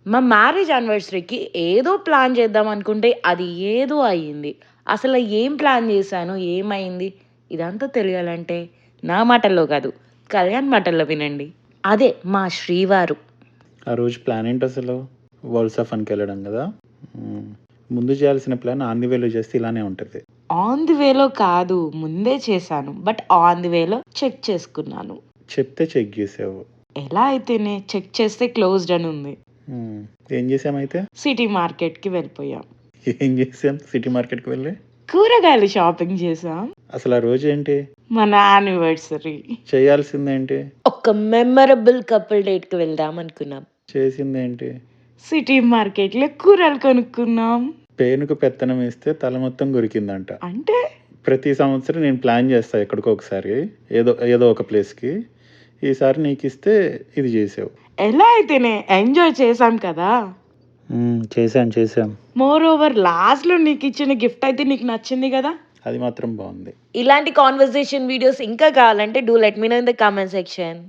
మా మ్యారేజ్ యానివర్సరీకి ఏదో ప్లాన్ చేద్దాం అనుకుంటే అది ఏదో అయ్యింది. అసలు ఏం ప్లాన్ చేశాను? ఏమైంది? ఇదంతా తెలియాలంటే నా మాటల్లో కాదు, కళ్యాణ్ మాటల్లో వినండి. అదే మా శ్రీవారు. ఆ రోజు ప్లాన్ ఏంటసలు? వరల్డ్ ఫన్‌కెళ్ళడం గదా! హ్మ్. ముందు చేయాల్సిన ప్లాన్ ఆన్ ది వేలో చేస్తే ఇలానే ఉంటది. ఆన్ ది వేలో కాదు, ముందే చేశాను. బట్ ఆన్ ది వేలో చెక్ చేసుకున్నాను. చెప్తే చెక్ జేసావు. ఎలా అయితేనే చెక్ చేస్తే క్లోజ్డ్ అని ఉంది. హ్మ్. ఏం చేసామైతే? సిటీ మార్కెట్‌కి వెళ్ళిపోయాం. ఏం చేసాం సిటీ మార్కెట్‌కి వెళ్ళి? కూరగాయలు షాపింగ్ చేశాం. అసలు ఆ రోజేంటి? మన యానివర్సరీ. చేయాల్సిందేంటి? ఒక మెమరబుల్ కపుల్ డేట్‌కి వెళ్దాం అనుకున్నాం. చేసిందేంటి? సిటీ మార్కెట్‌లో కూరలు కొనుక్కున్నాం. పేనుకు పెత్తనం ఇస్తే తల మొత్తం కొరికిందంట. అంటే ప్రతి సంవత్సరం నేను ప్లాన్ చేస్తా ఎక్కడికో ఒకసారి. ఏదో ఏదో ఒక ప్లేస్‌కి. ఈసారి నీకిస్తే ఇది చేసావు. ఎలా అయితేనే ఎంజాయ్ చేశాం కదా! చేసాం. మోర్ ఓవర్ లాస్ట్‌లో నీకిచ్చిన గిఫ్ట్ అయితే నీకు నచ్చింది గదా! అది మాత్రం బావుంది. ఇలాంటి కాన్వర్సేషన్ వీడియోస్ ఇంకా కావాలంటే do let me know in the comment section.